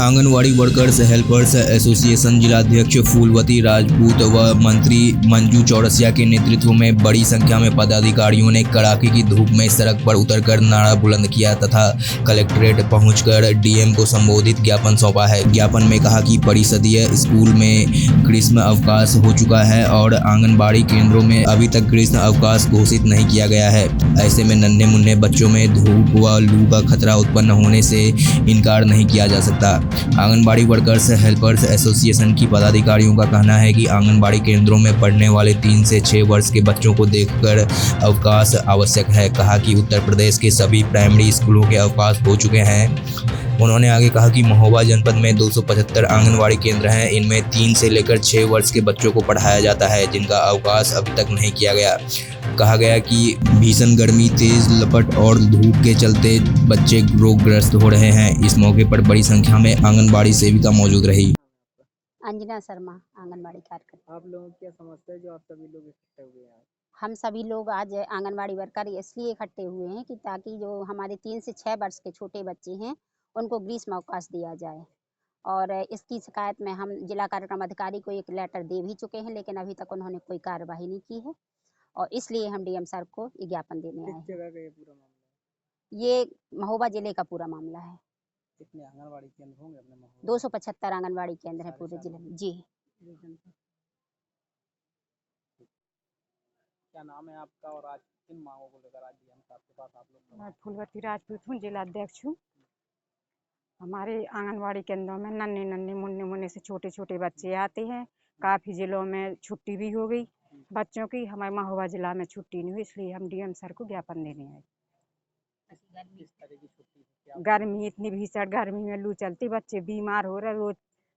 Anganwadi workers helpers association जिलाध्यक्ष फूलवती राजपूत व मंत्री मंजू चौरसिया के नेतृत्व में बड़ी संख्या में पदाधिकारियों ने कड़ाके की धूप में सड़क पर उतरकर नारा बुलंद किया तथा कलेक्ट्रेट पहुंचकर डीएम को संबोधित ज्ञापन सौंपा है। ज्ञापन में कहा कि परिषदीय स्कूल में ग्रीष्म अवकाश हो चुका है और आंगनबाड़ी केंद्रों में अभी तक ग्रीष्म अवकाश घोषित नहीं किया गया है। ऐसे में नन्हे मुन्ने बच्चों में धूप व लू का खतरा उत्पन्न होने से इनकार नहीं किया जा सकता। आंगनबाड़ी वर्कर्स हेल्पर्स एसोसिएशन की पदाधिकारियों का कहना है कि आंगनबाड़ी केंद्रों में पढ़ने वाले 3 से 6 वर्ष के बच्चों को देखकर अवकाश आवश्यक है। कहा कि उत्तर प्रदेश के सभी प्राइमरी स्कूलों के अवकाश हो चुके हैं। उन्होंने आगे कहा कि महोबा जनपद में 275 आंगनबाड़ी केंद्र हैं। इनमें 3 से लेकर 6 वर्ष के बच्चों को पढ़ाया जाता है, जिनका अवकाश अभी तक नहीं किया गया। कहा गया कि भीषण गर्मी, तेज लपट और धूप के चलते बच्चे रोगग्रस्त हो रहे हैं। इस मौके पर बड़ी संख्या में आंगनबाड़ी सेविका मौजूद रही। अंजना शर्मा, आंगनबाड़ी कार्यकर्ता। आप लोगों की क्या समस्या है जो आप सभी लोग इकट्ठे हुए हैं? हम सभी लोग आज आंगनबाड़ी वर्कर इसलिए इकट्ठे हुए हैं कि ताकि जो हमारे 3 से 6 वर्ष के छोटे बच्चे हैं उनको ग्रीष्म अवकाश दिया जाए। और इसकी शिकायत में हम जिला कार्यक्रम अधिकारी को एक लेटर दे भी चुके हैं, लेकिन अभी तक उन्होंने कोई कार्यवाही नहीं की है और इसलिए हम डीएम सर को ये ज्ञापन देने आए किस हैं। जगह का ये पूरा मामला है? ये महोबा जिले का पूरा मामला है। कितने आंगनबाड़ी केंद्र होंगे अपने महोबा? 275 आंगनबाड़ी केंद्र है पूरे जिले में। जी। क्या नाम है आपका और आज किन मांगों को लेकर आज डीएम साहब के पास आप लोग? मैं फूलवती राजपूत हूँ, जिला अध्यक्ष हूँ। हमारे आंगनबाड़ी केंद्रों में नन्हे नन्हे मुन्ने मुन्ने से छोटे छोटे बच्चे आते हैं। काफ़ी जिलों में छुट्टी भी हो गई बच्चों की, हमारे महोबा जिला में छुट्टी नहीं हुई, इसलिए हम डीएम सर को ज्ञापन देने आए। किस तरह की छुट्टी है? क्या गर्मी इतनी भीषण गर्मी में लू चलती, बच्चे बीमार हो रहे, रोज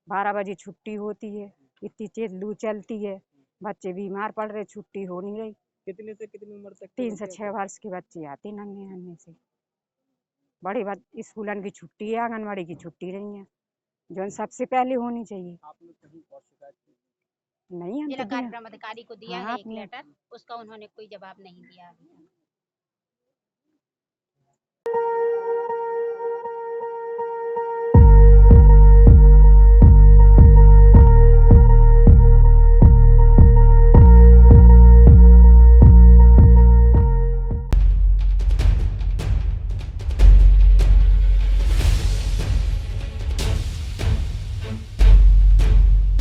12 बजे छुट्टी होती है, इतनी तेज लू चलती है, बच्चे बीमार पड़ रहे, छुट्टी हो नहीं रही। कितने से कितनी उम्र तक? 3 से 6 वर्ष के बच्चे आते नन्हे नन्हे से। बड़े स्कूलन की छुट्टी है, आंगनबाड़ी की छुट्टी नहीं है, जो सबसे पहले होनी चाहिए। आप लोग कहीं और शिकायत की? नहीं, हम जिला तो दिया। कार्यक्रम अधिकारी को दिया हाँ, है एक आपने लेटर, उसका उन्होंने कोई जवाब नहीं दिया।